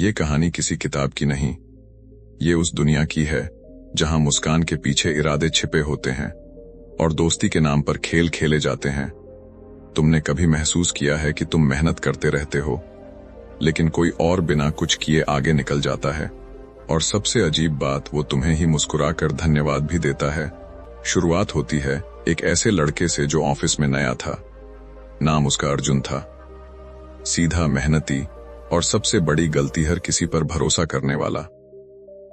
ये कहानी किसी किताब की नहीं, ये उस दुनिया की है जहां मुस्कान के पीछे इरादे छिपे होते हैं और दोस्ती के नाम पर खेल खेले जाते हैं। तुमने कभी महसूस किया है कि तुम मेहनत करते रहते हो, लेकिन कोई और बिना कुछ किए आगे निकल जाता है, और सबसे अजीब बात, वो तुम्हें ही मुस्कुराकर धन्यवाद भी देता है। शुरुआत होती है एक ऐसे लड़के से जो ऑफिस में नया था। नाम उसका अर्जुन था। सीधा, मेहनती और सबसे बड़ी गलती हर किसी पर भरोसा करने वाला।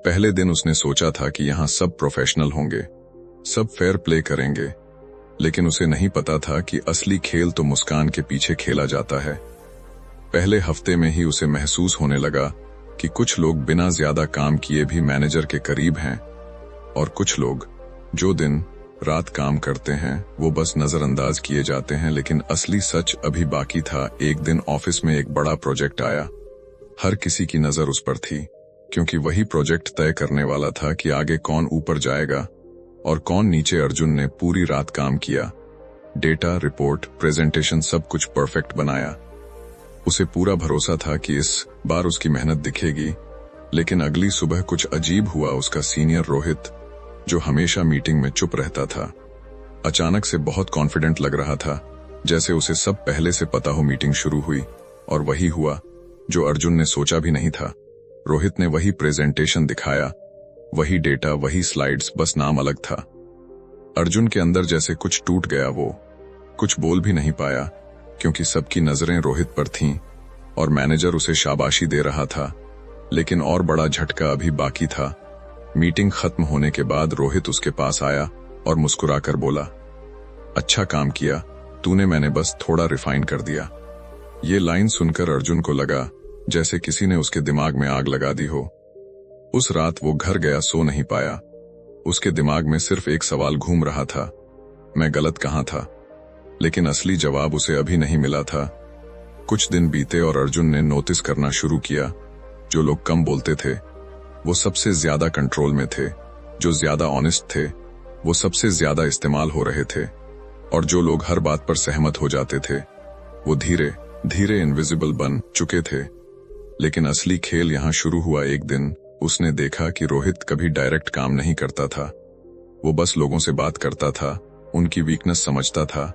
पहले दिन उसने सोचा था कि यहां सब प्रोफेशनल होंगे, सब फेयर प्ले करेंगे, लेकिन उसे नहीं पता था कि असली खेल तो मुस्कान के पीछे खेला जाता है। पहले हफ्ते में ही उसे महसूस होने लगा कि कुछ लोग बिना ज्यादा काम किए भी मैनेजर के करीब हैं, और कुछ लोग जो दिन रात काम करते हैं वो बस नजरअंदाज किए जाते हैं। लेकिन असली सच अभी बाकी था। एक दिन ऑफिस में एक बड़ा प्रोजेक्ट आया। हर किसी की नजर उस पर थी, क्योंकि वही प्रोजेक्ट तय करने वाला था कि आगे कौन ऊपर जाएगा और कौन नीचे। अर्जुन ने पूरी रात काम किया, डेटा, रिपोर्ट, प्रेजेंटेशन, सब कुछ परफेक्ट बनाया। उसे पूरा भरोसा था कि इस बार उसकी मेहनत दिखेगी। लेकिन अगली सुबह कुछ अजीब हुआ। उसका सीनियर रोहित, जो हमेशा मीटिंग में चुप रहता था, अचानक से बहुत कॉन्फिडेंट लग रहा था, जैसे उसे सब पहले से पता हो। मीटिंग शुरू हुई और वही हुआ जो अर्जुन ने सोचा भी नहीं था। रोहित ने वही प्रेजेंटेशन दिखाया, वही डेटा, वही स्लाइड्स, बस नाम अलग था। अर्जुन के अंदर जैसे कुछ टूट गया। वो कुछ बोल भी नहीं पाया, क्योंकि सबकी नजरें रोहित पर थीं और मैनेजर उसे शाबाशी दे रहा था। लेकिन और बड़ा झटका अभी बाकी था। मीटिंग खत्म होने के बाद रोहित उसके पास आया और मुस्कुराकर बोला, अच्छा काम किया तूने, मैंने बस थोड़ा रिफाइन कर दिया। ये लाइन सुनकर अर्जुन को लगा जैसे किसी ने उसके दिमाग में आग लगा दी हो। उस रात वो घर गया, सो नहीं पाया। उसके दिमाग में सिर्फ एक सवाल घूम रहा था, मैं गलत कहां था? लेकिन असली जवाब उसे अभी नहीं मिला था। कुछ दिन बीते और अर्जुन ने नोटिस करना शुरू किया, जो लोग कम बोलते थे वो सबसे ज्यादा कंट्रोल में थे, जो ज्यादा ऑनेस्ट थे वो सबसे ज्यादा इस्तेमाल हो रहे थे, और जो लोग हर बात पर सहमत हो जाते थे वो धीरे धीरे इनविजिबल बन चुके थे। लेकिन असली खेल यहां शुरू हुआ। एक दिन उसने देखा कि रोहित कभी डायरेक्ट काम नहीं करता था। वो बस लोगों से बात करता था, उनकी वीकनेस समझता था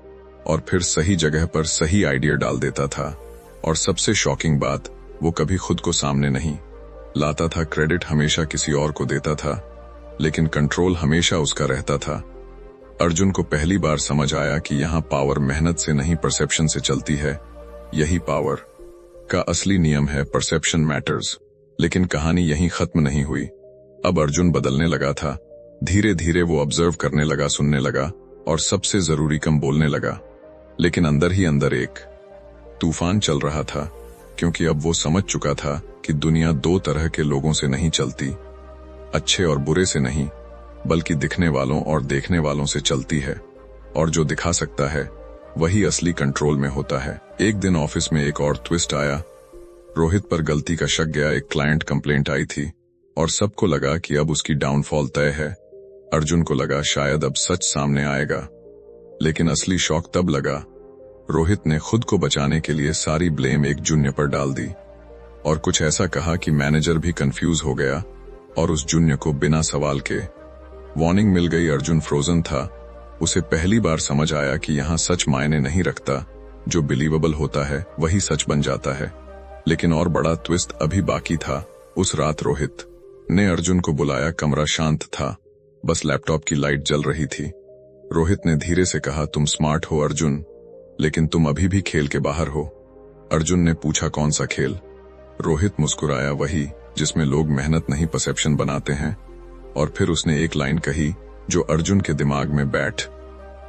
और फिर सही जगह पर सही आइडिया डाल देता था। और सबसे शॉकिंग बात, वो कभी खुद को सामने नहीं लाता था। क्रेडिट हमेशा किसी और को देता था, लेकिन कंट्रोल हमेशा उसका रहता था। अर्जुन को पहली बार समझ आया कि यहाँ पावर मेहनत से नहीं, परसेप्शन से चलती है। यही पावर का असली नियम है, परसेप्शन मैटर्स। लेकिन कहानी यहीं खत्म नहीं हुई। अब अर्जुन बदलने लगा था। धीरे धीरे वो ऑब्जर्व करने लगा, सुनने लगा और सबसे जरूरी कम बोलने लगा। लेकिन अंदर ही अंदर एक तूफान चल रहा था, क्योंकि अब वो समझ चुका था कि दुनिया दो तरह के लोगों से नहीं चलती, अच्छे और बुरे से नहीं, बल्कि दिखने वालों और देखने वालों से चलती है। और जो दिखा सकता है वही असली कंट्रोल में होता है। एक दिन ऑफिस में एक और ट्विस्ट आया। रोहित पर गलती का शक गया। एक क्लाइंट कंप्लेंट आई थी और सबको लगा कि अब उसकी डाउनफॉल तय है। अर्जुन को लगा शायद अब सच सामने आएगा, लेकिन असली शॉक तब लगा। रोहित ने खुद को बचाने के लिए सारी ब्लेम एक जूनियर पर डाल दी और कुछ ऐसा कहा कि मैनेजर भी कंफ्यूज हो गया और उस जूनियर को बिना सवाल के वार्निंग मिल गई। अर्जुन फ्रोजन था। उसे पहली बार समझ आया कि यहाँ सच मायने नहीं रखता, जो बिलीवेबल होता है वही सच बन जाता है। लेकिन और बड़ा ट्विस्ट अभी बाकी था। उस रात रोहित ने अर्जुन को बुलाया। कमरा शांत था, बस लैपटॉप की लाइट जल रही थी। रोहित ने धीरे से कहा, तुम स्मार्ट हो अर्जुन, लेकिन तुम अभी भी खेल के बाहर हो। अर्जुन ने पूछा, कौन सा खेल? रोहित मुस्कुराया, वही जिसमें लोग मेहनत नहीं परसेप्शन बनाते हैं। और फिर उसने एक लाइन कही जो अर्जुन के दिमाग में बैठ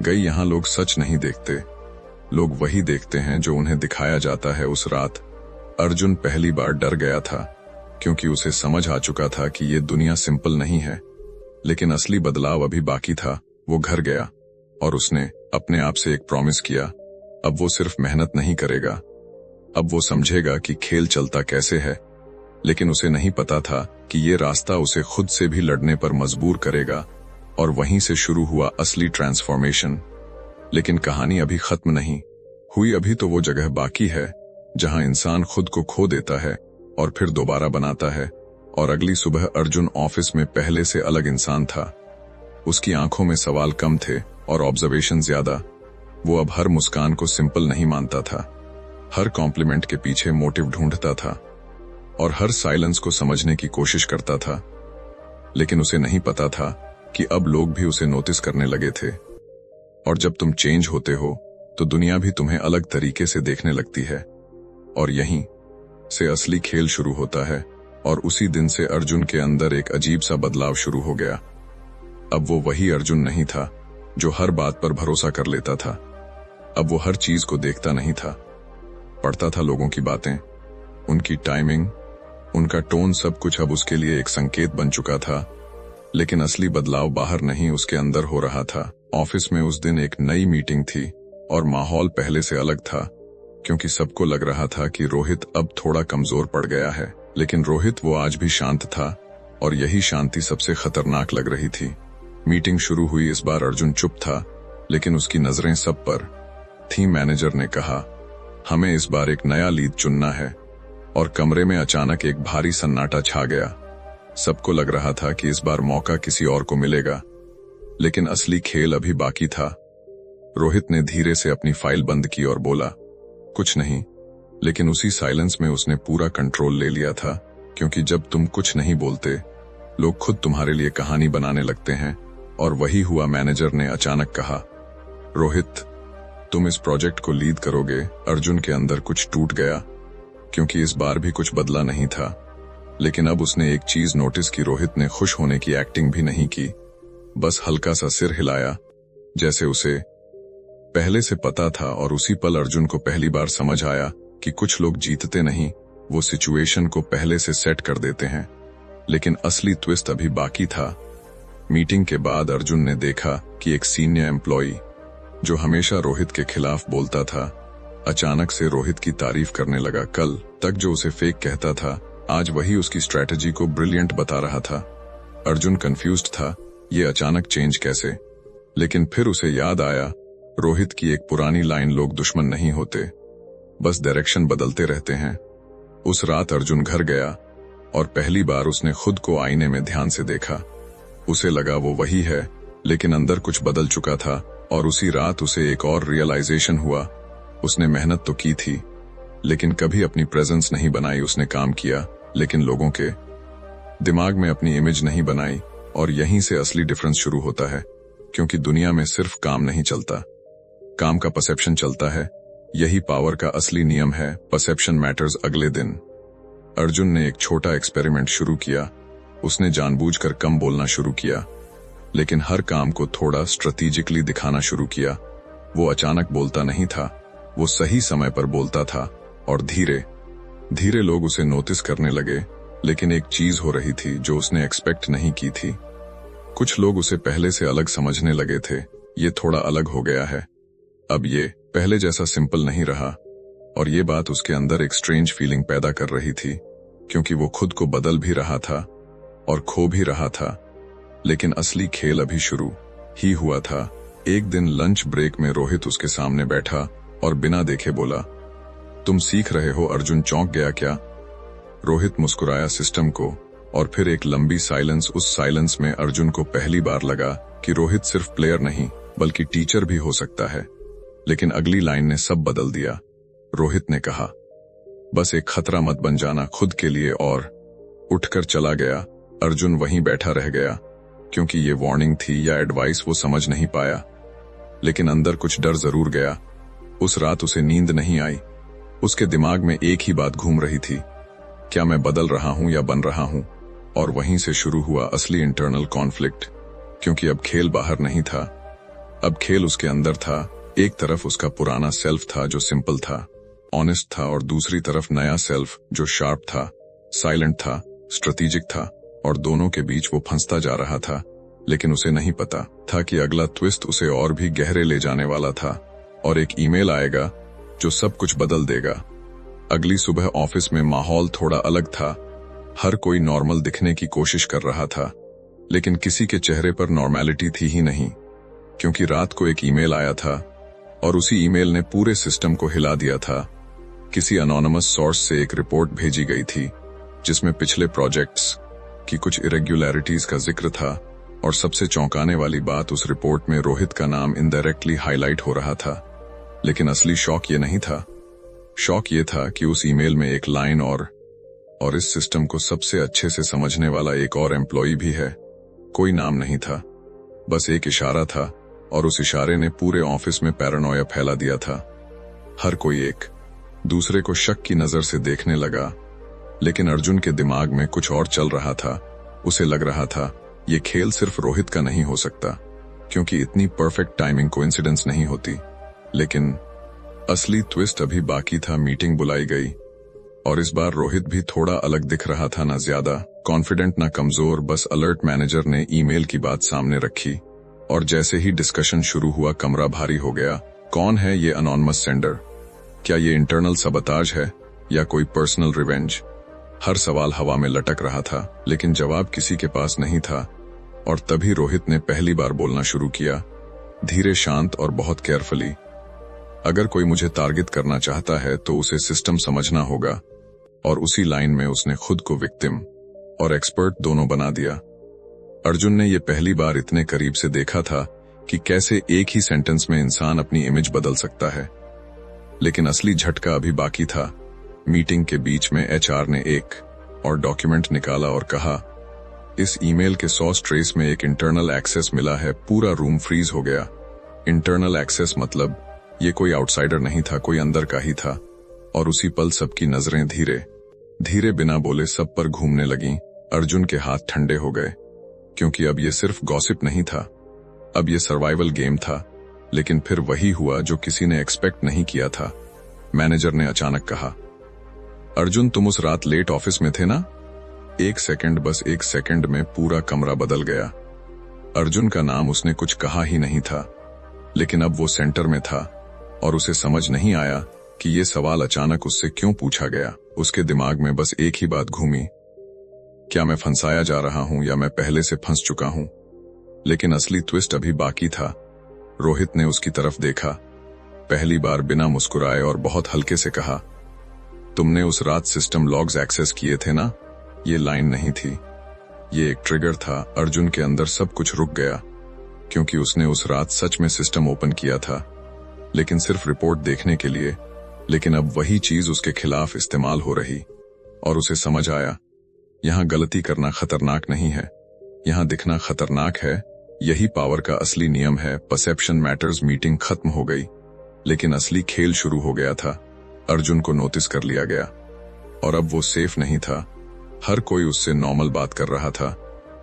गई, यहाँ लोग सच नहीं देखते, लोग वही देखते हैं जो उन्हें दिखाया जाता है। उस रात अर्जुन पहली बार डर गया था, क्योंकि उसे समझ आ चुका था कि ये दुनिया सिंपल नहीं है। लेकिन असली बदलाव अभी बाकी था। वो घर गया और उसने अपने आप से एक प्रॉमिस किया, अब वो सिर्फ मेहनत नहीं करेगा, अब वो समझेगा कि खेल चलता कैसे है। लेकिन उसे नहीं पता था कि ये रास्ता उसे खुद से भी लड़ने पर मजबूर करेगा, और वहीं से शुरू हुआ असली ट्रांसफॉर्मेशन। लेकिन कहानी अभी खत्म नहीं हुई। अभी तो वो जगह बाकी है जहां इंसान खुद को खो देता है और फिर दोबारा बनाता है। और अगली सुबह अर्जुन ऑफिस में पहले से अलग इंसान था। उसकी आंखों में सवाल कम थे और ऑब्जर्वेशन ज्यादा। वो अब हर मुस्कान को सिंपल नहीं मानता था, हर कॉम्प्लीमेंट के पीछे मोटिव ढूंढता था और हर साइलेंस को समझने की कोशिश करता था। लेकिन उसे नहीं पता था कि अब लोग भी उसे नोटिस करने लगे थे। और जब तुम चेंज होते हो तो दुनिया भी तुम्हें अलग तरीके से देखने लगती है। और यहीं से असली खेल शुरू होता है। और उसी दिन से अर्जुन के अंदर एक अजीब सा बदलाव शुरू हो गया। अब वो वही अर्जुन नहीं था जो हर बात पर भरोसा कर लेता था। अब वो हर चीज को देखता नहीं था, पढ़ता था लोगों की बातें, उनकी टाइमिंग, उनका टोन, सब कुछ अब उसके लिए एक संकेत बन चुका था। लेकिन असली बदलाव बाहर नहीं, उसके अंदर हो रहा था। ऑफिस में उस दिन एक नई मीटिंग थी और माहौल पहले से अलग था, क्योंकि सबको लग रहा था कि रोहित अब थोड़ा कमजोर पड़ गया है। लेकिन रोहित वो आज भी शांत था और यही शांति सबसे खतरनाक लग रही थी। मीटिंग शुरू हुई। इस बार अर्जुन चुप था, लेकिन उसकी नजरें सब पर थी। मैनेजर ने कहा, हमें इस बार एक नया लीड चुनना है। और कमरे में अचानक एक भारी सन्नाटा छा गया। सबको लग रहा था कि इस बार मौका किसी और को मिलेगा, लेकिन असली खेल अभी बाकी था। रोहित ने धीरे से अपनी फाइल बंद की और बोला, कुछ नहीं। लेकिन उसी साइलेंस में उसने पूरा कंट्रोल ले लिया था, क्योंकि जब तुम कुछ नहीं बोलते, लोग खुद तुम्हारे लिए कहानी बनाने लगते हैं। और वही हुआ। मैनेजर ने अचानक कहा, रोहित, तुम इस प्रोजेक्ट को लीड करोगे। अर्जुन के अंदर कुछ टूट गया, क्योंकि इस बार भी कुछ बदला नहीं था। लेकिन अब उसने एक चीज नोटिस की, रोहित ने खुश होने की एक्टिंग भी नहीं की, बस हल्का सा सिर हिलाया, जैसे उसे पहले से पता था। और उसी पल अर्जुन को पहली बार समझ आया कि कुछ लोग जीतते नहीं, वो सिचुएशन को पहले से सेट कर देते हैं। लेकिन असली ट्विस्ट अभी बाकी था। मीटिंग के बाद अर्जुन ने देखा कि एक सीनियर एम्प्लॉई जो हमेशा रोहित के खिलाफ बोलता था, अचानक से रोहित की तारीफ करने लगा। कल तक जो उसे फेक कहता था, आज वही उसकी स्ट्रैटेजी को ब्रिलियंट बता रहा था। अर्जुन कंफ्यूज्ड था, ये अचानक चेंज कैसे? लेकिन फिर उसे याद आया रोहित की एक पुरानी लाइन, लोग दुश्मन नहीं होते, बस डायरेक्शन बदलते रहते हैं। उस रात अर्जुन घर गया और पहली बार उसने खुद को आईने में ध्यान से देखा। उसे लगा वो वही है, लेकिन अंदर कुछ बदल चुका था। और उसी रात उसे एक और रियलाइजेशन हुआ, उसने मेहनत तो की थी, लेकिन कभी अपनी प्रेजेंस नहीं बनाई। उसने काम किया, लेकिन लोगों के दिमाग में अपनी इमेज नहीं बनाई। और यहीं से असली डिफरेंस शुरू होता है, क्योंकि दुनिया में सिर्फ काम नहीं चलता, काम का परसेप्शन चलता है। यही पावर का असली नियम है, परसेप्शन मैटर्स। अगले दिन अर्जुन ने एक छोटा एक्सपेरिमेंट शुरू किया। उसने जानबूझकर कम बोलना शुरू किया, लेकिन हर काम को थोड़ा स्ट्रेटेजिकली दिखाना शुरू किया। वो अचानक बोलता नहीं था, वो सही समय पर बोलता था। और धीरे धीरे लोग उसे नोटिस करने लगे। लेकिन एक चीज हो रही थी जो उसने एक्सपेक्ट नहीं की थी। कुछ लोग उसे पहले से अलग समझने लगे थे। ये थोड़ा अलग हो गया है, अब ये पहले जैसा सिंपल नहीं रहा। और ये बात उसके अंदर एक स्ट्रेंज फीलिंग पैदा कर रही थी, क्योंकि वो खुद को बदल भी रहा था और खो भी रहा था। लेकिन असली खेल अभी शुरू ही हुआ था। एक दिन लंच ब्रेक में रोहित उसके सामने बैठा और बिना देखे बोला, तुम सीख रहे हो? अर्जुन चौंक गया। क्या? रोहित मुस्कुराया सिस्टम को। और फिर एक लंबी साइलेंस। उस साइलेंस में अर्जुन को पहली बार लगा कि रोहित सिर्फ प्लेयर नहीं, बल्कि टीचर भी हो सकता है। लेकिन अगली लाइन ने सब बदल दिया। रोहित ने कहा, बस एक खतरा मत बन जाना खुद के लिए। और उठकर चला गया। अर्जुन वहीं बैठा रह गया, क्योंकि ये वार्निंग थी या एडवाइस वो समझ नहीं पाया। लेकिन अंदर कुछ डर जरूर गया। उस रात उसे नींद नहीं आई। उसके दिमाग में एक ही बात घूम रही थी, क्या मैं बदल रहा हूं या बन रहा हूं? और वहीं से शुरू हुआ असली इंटरनल कॉन्फ्लिक्ट, क्योंकि अब खेल बाहर नहीं था, अब खेल उसके अंदर था। एक तरफ उसका पुराना सेल्फ था जो सिंपल था, ऑनेस्ट था, और दूसरी तरफ नया सेल्फ जो शार्प था, साइलेंट था, स्ट्रेटेजिक था। और दोनों के बीच वो फंसता जा रहा था। लेकिन उसे नहीं पता था कि अगला ट्विस्ट उसे और भी गहरे ले जाने वाला था। और एक ईमेल आएगा जो सब कुछ बदल देगा। अगली सुबह ऑफिस में माहौल थोड़ा अलग था। हर कोई नॉर्मल दिखने की कोशिश कर रहा था, लेकिन किसी के चेहरे पर नॉर्मैलिटी थी ही नहीं, क्योंकि रात को एक ईमेल आया था और उसी ईमेल ने पूरे सिस्टम को हिला दिया था। किसी अनोनिमस सोर्स से एक रिपोर्ट भेजी गई थी जिसमें पिछले प्रोजेक्ट्स की कुछ इरेग्युलरिटीज का जिक्र था, और सबसे चौंकाने वाली बात, उस रिपोर्ट में रोहित का नाम इनडायरेक्टली हाईलाइट हो रहा था। लेकिन असली शॉक ये नहीं था। शॉक ये था कि उस ईमेल में एक लाइन और इस सिस्टम को सबसे अच्छे से समझने वाला एक और एम्प्लॉय भी है। कोई नाम नहीं था, बस एक इशारा था, और उस इशारे ने पूरे ऑफिस में पैरानोया फैला दिया था। हर कोई एक दूसरे को शक की नजर से देखने लगा। लेकिन अर्जुन के दिमाग में कुछ और चल रहा था। उसे लग रहा था ये खेल सिर्फ रोहित का नहीं हो सकता, क्योंकि इतनी परफेक्ट टाइमिंग कोइंसिडेंस नहीं होती। लेकिन असली ट्विस्ट अभी बाकी था। मीटिंग बुलाई गई, और इस बार रोहित भी थोड़ा अलग दिख रहा था, ना ज्यादा कॉन्फिडेंट ना कमजोर, बस अलर्ट। मैनेजर ने ईमेल की बात सामने रखी, और जैसे ही डिस्कशन शुरू हुआ कमरा भारी हो गया। कौन है ये अनोनिमस सेंडर? क्या ये इंटरनल सबताज है या कोई पर्सनल रिवेंज? हर सवाल हवा में लटक रहा था, लेकिन जवाब किसी के पास नहीं था। और तभी रोहित ने पहली बार बोलना शुरू किया, धीरे, शांत और बहुत केयरफुली। अगर कोई मुझे टारगेट करना चाहता है तो उसे सिस्टम समझना होगा। और उसी लाइन में उसने खुद को विक्टिम और एक्सपर्ट दोनों बना दिया। अर्जुन ने यह पहली बार इतने करीब से देखा था कि कैसे एक ही सेंटेंस में इंसान अपनी इमेज बदल सकता है। लेकिन असली झटका अभी बाकी था। मीटिंग के बीच में एचआर ने एक और डॉक्यूमेंट निकाला और कहा, इस ईमेल के 100 ट्रेस में एक इंटरनल एक्सेस मिला है। पूरा रूम फ्रीज हो गया। इंटरनल एक्सेस मतलब ये कोई आउटसाइडर नहीं था, कोई अंदर का ही था। और उसी पल सबकी नजरें धीरे धीरे बिना बोले सब पर घूमने लगीं। अर्जुन के हाथ ठंडे हो गए, क्योंकि अब ये सिर्फ गॉसिप नहीं था, अब ये सर्वाइवल गेम था। लेकिन फिर वही हुआ जो किसी ने एक्सपेक्ट नहीं किया था। मैनेजर ने अचानक कहा, अर्जुन तुम उस रात लेट ऑफिस में थे ना? एक सेकंड, बस एक सेकंड में पूरा कमरा बदल गया। अर्जुन का नाम उसने कुछ कहा ही नहीं था, लेकिन अब वो सेंटर में था, और उसे समझ नहीं आया कि ये सवाल अचानक उससे क्यों पूछा गया। उसके दिमाग में बस एक ही बात घूमी, क्या मैं फंसाया जा रहा हूं या मैं पहले से फंस चुका हूं? लेकिन असली ट्विस्ट अभी बाकी था। रोहित ने उसकी तरफ देखा, पहली बार बिना मुस्कुराए, और बहुत हल्के से कहा, तुमने उस रात सिस्टम लॉग्स एक्सेस किए थे ना? ये लाइन नहीं थी, ये एक ट्रिगर था। अर्जुन के अंदर सब कुछ रुक गया, क्योंकि उसने उस रात सच में सिस्टम ओपन किया था, लेकिन सिर्फ रिपोर्ट देखने के लिए। लेकिन अब वही चीज उसके खिलाफ इस्तेमाल हो रही, और उसे समझ आया, यहां गलती करना खतरनाक नहीं है, यहां दिखना खतरनाक है। यही पावर का असली नियम है। Perception matters. मीटिंग खत्म हो गई, लेकिन असली खेल शुरू हो गया था। अर्जुन को नोटिस कर लिया गया, और अब वो सेफ नहीं था। हर कोई उससे नॉर्मल बात कर रहा था,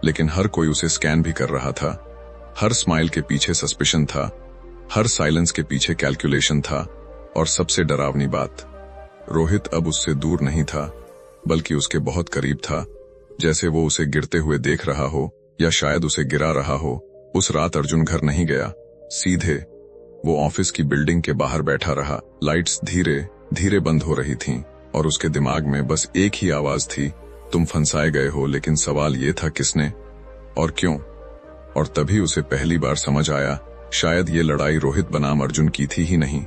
लेकिन हर कोई उसे स्कैन भी कर रहा था। हर स्माइल के पीछे सस्पिशन था, हर साइलेंस के पीछे कैलकुलेशन था। और सबसे डरावनी बात, रोहित अब उससे दूर नहीं था, बल्कि उसके बहुत करीब था, जैसे वो उसे गिरते हुए देख रहा हो, या शायद उसे गिरा रहा हो। उस रात अर्जुन घर नहीं गया, सीधे वो ऑफिस की बिल्डिंग के बाहर बैठा रहा। लाइट्स धीरे धीरे बंद हो रही थीं, और उसके दिमाग में बस एक ही आवाज थी, तुम फंसाए गए हो। लेकिन सवाल ये था, किसने और क्यों? और तभी उसे पहली बार समझ आया, शायद ये लड़ाई रोहित बनाम अर्जुन की थी ही नहीं,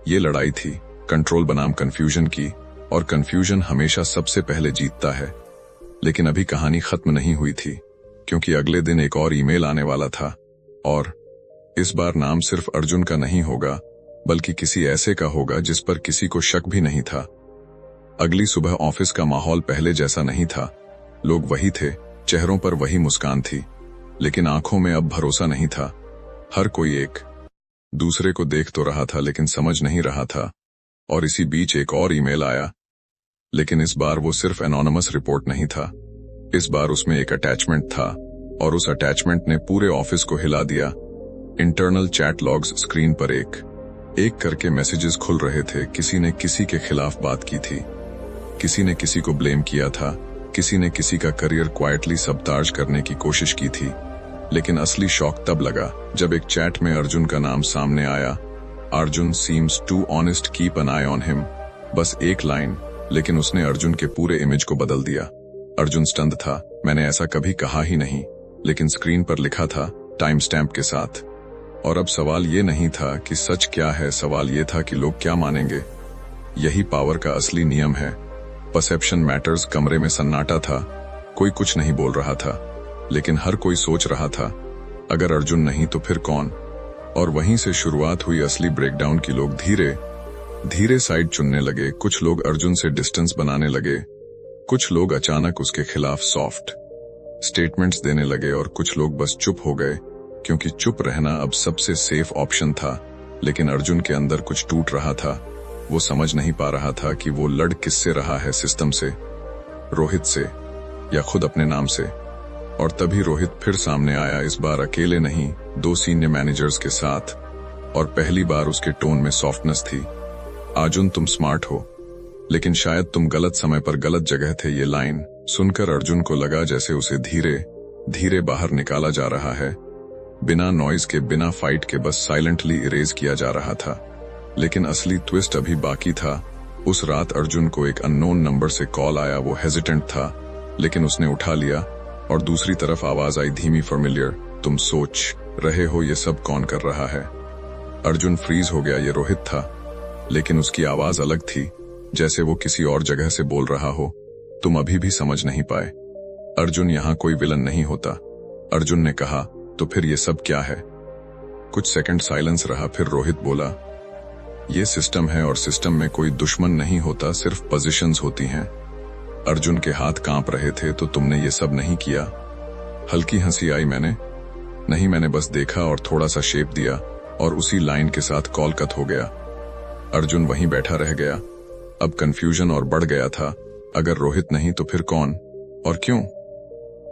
ये लड़ाई थी कंट्रोल बनाम कंफ्यूजन की। और कंफ्यूजन हमेशा सबसे पहले जीतता है। लेकिन अभी कहानी खत्म नहीं हुई थी, क्योंकि अगले दिन एक और ईमेल आने वाला था, और इस बार नाम सिर्फ अर्जुन का नहीं होगा, बल्कि किसी ऐसे का होगा जिस पर किसी को शक भी नहीं था। अगली सुबह ऑफिस का माहौल पहले जैसा नहीं था। लोग वही थे, चेहरों पर वही मुस्कान थी, लेकिन आंखों में अब भरोसा नहीं था। हर कोई एक दूसरे को देख तो रहा था, लेकिन समझ नहीं रहा था। और इसी बीच एक और ईमेल आया, लेकिन इस बार वो सिर्फ एनोनिमस रिपोर्ट नहीं था। इस बार उसमें एक अटैचमेंट था, और उस अटैचमेंट ने पूरे ऑफिस को हिला दिया। Internal chat logs. स्क्रीन पर एक एक करके मैसेजेस खुल रहे थे। किसी ने किसी के खिलाफ बात की थी, किसी ने किसी को ब्लेम किया था, किसी ने किसी का करियर क्वाइटली सबताज करने की कोशिश की थी। लेकिन असली शॉक तब लगा जब एक चैट में अर्जुन का नाम सामने आया। Arjun seems to honest, keep an eye on him. बस एक लाइन, लेकिन उसने अर्जुन के पूरे इमेज को बदल दिया। अर्जुन स्टन्ड था। मैंने ऐसा कभी कहा ही नहीं, लेकिन स्क्रीन पर लिखा था टाइम स्टैम्प के साथ। और अब सवाल ये नहीं था कि सच क्या है, सवाल ये था कि लोग क्या मानेंगे। यही पावर का असली नियम है। परसेप्शन मैटर्स कमरे में सन्नाटा था। कोई कुछ नहीं बोल रहा था, लेकिन हर कोई सोच रहा था, अगर अर्जुन नहीं तो फिर कौन। और वहीं से शुरुआत हुई असली ब्रेकडाउन की। लोग धीरे धीरे साइड चुनने लगे। कुछ लोग अर्जुन से डिस्टेंस बनाने लगे, कुछ लोग अचानक उसके खिलाफ सॉफ्ट स्टेटमेंट्स देने लगे, और कुछ लोग बस चुप हो गए, क्योंकि चुप रहना अब सबसे सेफ ऑप्शन था। लेकिन अर्जुन के अंदर कुछ टूट रहा था। वो समझ नहीं पा रहा था कि वो लड़ किससे रहा है, सिस्टम से, रोहित से, या खुद अपने नाम से। और तभी रोहित फिर सामने आया, इस बार अकेले नहीं, 2 सीनियर मैनेजर्स के साथ। और पहली बार उसके टोन में सॉफ्टनेस थी। अर्जुन, तुम स्मार्ट हो, लेकिन शायद तुम गलत समय पर गलत जगह थे। ये लाइन सुनकर अर्जुन को लगा जैसे उसे धीरे धीरे बाहर निकाला जा रहा है, बिना नॉइज के, बिना फाइट के, बस साइलेंटली इरेज किया जा रहा था। लेकिन असली ट्विस्ट अभी बाकी था। उस रात अर्जुन को एक अननोन नंबर से कॉल आया। वो हेजिटेंट था, लेकिन उसने उठा लिया, और दूसरी तरफ आवाज आई, धीमी, फैमिलियर, तुम सोच रहे हो ये सब कौन कर रहा है। अर्जुन फ्रीज हो गया। ये रोहित था, लेकिन उसकी आवाज अलग थी, जैसे वो किसी और जगह से बोल रहा हो। तुम अभी भी समझ नहीं पाए, अर्जुन, यहां कोई विलन नहीं होता। अर्जुन ने कहा, तो फिर ये सब क्या है। कुछ सेकंड साइलेंस रहा, फिर रोहित बोला, ये सिस्टम है, और सिस्टम में कोई दुश्मन नहीं होता, सिर्फ पोजीशंस होती हैं। अर्जुन के हाथ कांप रहे थे। तो तुमने ये सब नहीं किया? हल्की हंसी आई। नहीं, मैंने बस देखा और थोड़ा सा शेप दिया, और उसी लाइन के साथ कॉल कट हो गया। अर्जुन वहीं बैठा रह गया। अब कंफ्यूजन और बढ़ गया था। अगर रोहित नहीं तो फिर कौन, और क्यों?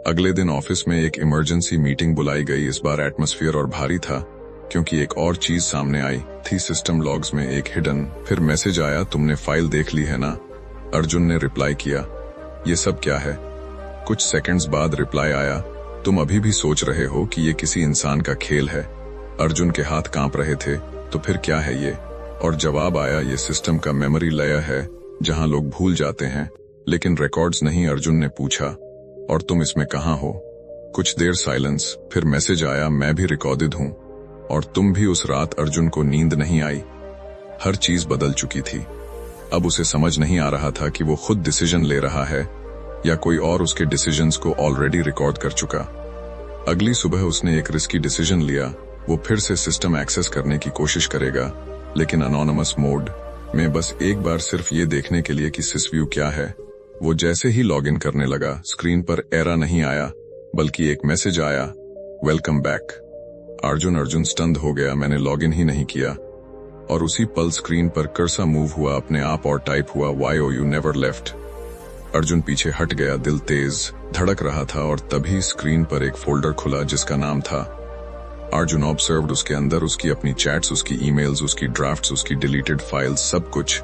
अगले दिन ऑफिस में एक इमरजेंसी मीटिंग बुलाई गई। इस बार एटमॉस्फेयर और भारी था, क्योंकि एक और चीज सामने आई थी। सिस्टम लॉग्स में एक हिडन फिर मैसेज आया, तुमने फाइल देख ली है ना? अर्जुन ने रिप्लाई किया, ये सब क्या है? कुछ सेकंड्स बाद रिप्लाई आया, तुम अभी भी सोच रहे हो कि ये किसी इंसान का खेल है? अर्जुन के हाथ कांप रहे थे। तो फिर क्या है ये? और जवाब आया, ये सिस्टम का मेमोरी लेयर है, जहां लोग भूल जाते हैं, लेकिन रिकॉर्ड्स नहीं। अर्जुन ने पूछा, और तुम इसमें कहां हो? कुछ देर साइलेंस, फिर मैसेज आया, मैं भी रिकॉर्डेड हूं, और तुम भी। उस रात अर्जुन को नींद नहीं आई। हर चीज बदल चुकी थी। अब उसे समझ नहीं आ रहा था कि वो खुद डिसीजन ले रहा है, या कोई और उसके डिसीजंस को ऑलरेडी रिकॉर्ड कर चुका। अगली सुबह उसने एक रिस्की डिसीजन लिया। वो फिर से सिस्टम एक्सेस करने की कोशिश करेगा, लेकिन अनोनिमस मोड में, बस एक बार, सिर्फ ये देखने के लिए कि सिसव्यू क्या है। वो जैसे ही लॉगिन करने लगा, स्क्रीन पर एरर नहीं आया, बल्कि एक मैसेज आया, वेलकम बैक। अर्जुन स्टन्ड हो गया। मैंने लॉगिन ही नहीं किया। और उसी पल स्क्रीन पर कर्सर मूव हुआ अपने आप, और टाइप हुआ, why you never left. Arjun पीछे हट गया। दिल तेज धड़क रहा था, और तभी स्क्रीन पर एक फोल्डर खुला जिसका नाम था अर्जुन ऑब्जर्व्ड। उसके अंदर उसकी अपनी चैट्स, उसकी ईमेल्स, उसकी ड्राफ्ट्स, उसकी डिलीटेड फाइल्स, सब कुछ।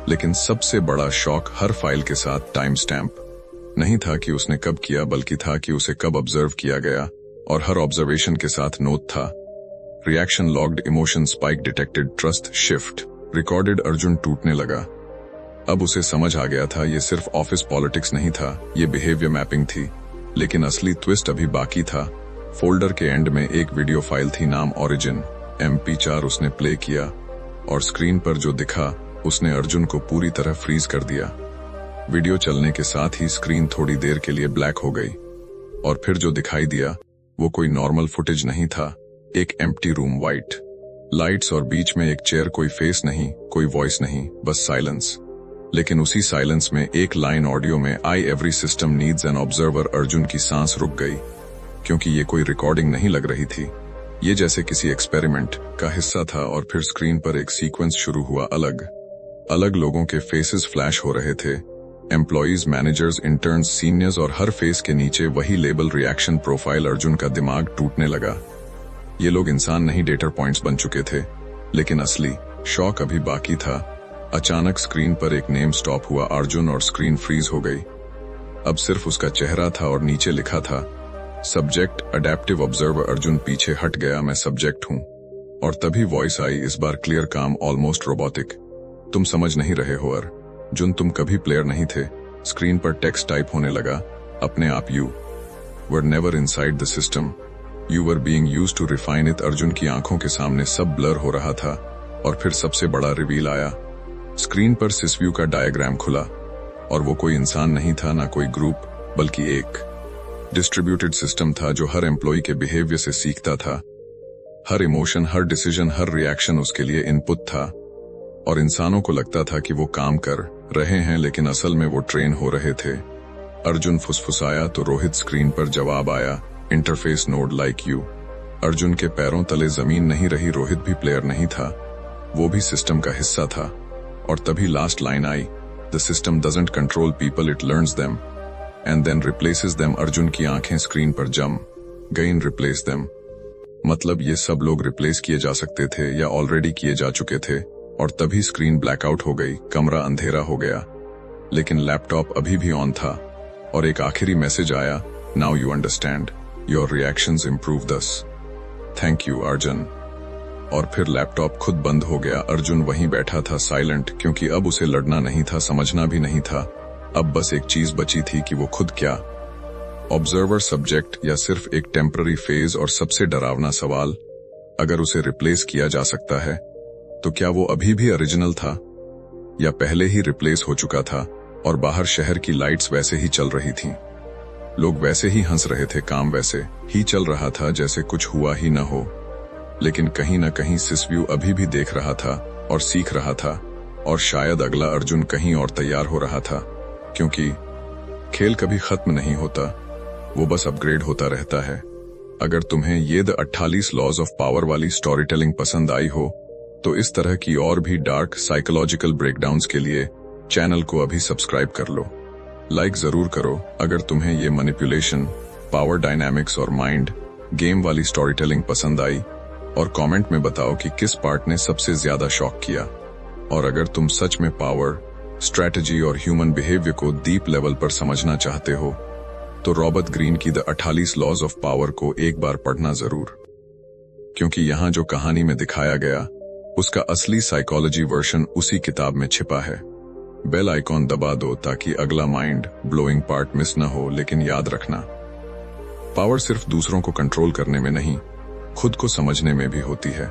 लेकिन सबसे बड़ा शॉक, हर फाइल के साथ टाइम स्टैम्प नहीं था कि उसने कब किया, बल्कि था कि उसे कब ऑब्जर्व किया गया। और हर ऑब्जर्वेशन के साथ नोट था, reaction logged, emotion spike detected, trust shift recorded. Arjun टूटने लगा। अब उसे समझ आ गया था, ये सिर्फ ऑफिस पॉलिटिक्स नहीं था, ये बिहेवियर मैपिंग थी। लेकिन असली ट्विस्ट अभी बाकी था। फोल्डर के एंड में एक वीडियो फाइल थी, नाम ओरिजिन, MP4। उसने प्ले किया, और स्क्रीन पर जो दिखा, उसने अर्जुन को पूरी तरह फ्रीज कर दिया। वीडियो चलने के साथ ही स्क्रीन थोड़ी देर के लिए ब्लैक हो गई, और फिर जो दिखाई दिया वो कोई नॉर्मल फुटेज नहीं था। एक एम्प्टी रूम, व्हाइट लाइट्स, और बीच में एक चेयर। कोई फेस नहीं, कोई वॉइस नहीं, बस साइलेंस। लेकिन उसी साइलेंस में एक लाइन ऑडियो में आई, every system needs an observer. Arjun की सांस रुक गई, क्योंकि ये कोई रिकॉर्डिंग नहीं लग रही थी। ये जैसे किसी एक्सपेरिमेंट का हिस्सा था। और फिर स्क्रीन पर एक सीक्वेंस शुरू हुआ। अलग अलग लोगों के फेसेस फ्लैश हो रहे थे, एम्प्लॉइज, मैनेजर्स, इंटर्न्स, सीनियर्स, और हर फेस के नीचे वही लेबल, रिएक्शन प्रोफाइल। अर्जुन का दिमाग टूटने लगा। ये लोग इंसान नहीं, डेटा पॉइंट्स बन चुके थे। लेकिन असली शॉक अभी बाकी था। अचानक स्क्रीन पर एक नेम स्टॉप हुआ, अर्जुन, और स्क्रीन फ्रीज हो गई। अब सिर्फ उसका चेहरा था, और नीचे लिखा था, सब्जेक्ट अडेप्टिव ऑब्जर्वर। अर्जुन पीछे हट गया, मैं सब्जेक्ट हूं। और तभी वॉइस आई, इस बार क्लियर, काम, ऑलमोस्ट रोबोटिक, तुम समझ नहीं रहे हो अर्जुन, तुम कभी प्लेयर नहीं थे। स्क्रीन पर टेक्स्ट टाइप होने लगा, अपने आप, you were never inside the system, you were being used to refine it. Arjun की आंखों के सामने सब ब्लर हो रहा था। और फिर सबसे बड़ा रिवील आया। स्क्रीन पर सिसव्यू का डायग्राम खुला। और वो कोई इंसान नहीं था, ना कोई ग्रुप, बल्कि एक डिस्ट्रीब्यूटेड सिस्टम था जो हर एम्प्लॉय के बिहेवियर से सीखता था। हर इमोशन, हर डिसीजन, हर रिएक्शन उसके लिए इनपुट था, और इंसानों को लगता था कि वो काम कर रहे हैं, लेकिन असल में वो ट्रेन हो रहे थे। अर्जुन फुसफुसाया तो रोहित स्क्रीन पर जवाब आया, interface node like you. Arjun के पैरों तले जमीन नहीं रही, रोहित भी प्लेयर नहीं था, वो भी सिस्टम का हिस्सा था। और तभी लास्ट लाइन आई, the system doesn't control people, it learns them and then replaces them. Arjun की आंखें स्क्रीन पर जम गईं, रिप्लेस देम मतलब ये सब लोग रिप्लेस किए जा सकते थे या ऑलरेडी किए जा चुके थे। और तभी स्क्रीन ब्लैकआउट हो गई, कमरा अंधेरा हो गया, लेकिन लैपटॉप अभी भी ऑन था, और एक आखिरी मैसेज आया, now you understand, your reactions improve दस, थैंक यू अर्जुन। और फिर लैपटॉप खुद बंद हो गया। अर्जुन वहीं बैठा था, साइलेंट, क्योंकि अब उसे लड़ना नहीं था, समझना भी नहीं था। अब बस एक चीज बची थी कि वो खुद क्या, ऑब्जर्वर, सब्जेक्ट, या सिर्फ एक टेम्पररी फेज। और सबसे डरावना सवाल, अगर उसे रिप्लेस किया जा सकता है तो क्या वो अभी भी ओरिजिनल था, या पहले ही रिप्लेस हो चुका था और बाहर शहर की लाइट्स वैसे ही चल रही थीं, लोग वैसे ही हंस रहे थे, काम वैसे ही चल रहा था जैसे कुछ हुआ ही न हो। लेकिन कहीं न कहीं सिसव्यू अभी भी देख रहा था और सीख रहा था, और शायद अगला अर्जुन कहीं और तैयार हो रहा था, क्योंकि खेल कभी खत्म नहीं होता, वो बस अपग्रेड होता रहता है। अगर तुम्हें ये द 48 लॉज ऑफ पावर वाली स्टोरी टेलिंग पसंद आई हो तो इस तरह की और भी डार्क साइकोलॉजिकल ब्रेकडाउन्स के लिए चैनल को अभी सब्सक्राइब कर लो, लाइक जरूर करो अगर तुम्हें ये मैनिपुलेशन, पावर डायनामिक्स और माइंड गेम वाली स्टोरी टेलिंग पसंद आई, और कमेंट में बताओ कि किस पार्ट ने सबसे ज्यादा शॉक किया। और अगर तुम सच में पावर, स्ट्रैटेजी और ह्यूमन बिहेवियर को डीप लेवल पर समझना चाहते हो तो रॉबर्ट ग्रीन की द 48 लॉज ऑफ पावर को एक बार पढ़ना जरूर, क्योंकि यहाँ जो कहानी में दिखाया गया उसका असली साइकोलॉजी वर्जन उसी किताब में छिपा है। बेल आइकॉन दबा दो ताकि अगला माइंड ब्लोइंग पार्ट मिस न हो। लेकिन याद रखना, पावर सिर्फ दूसरों को कंट्रोल करने में नहीं, खुद को समझने में भी होती है।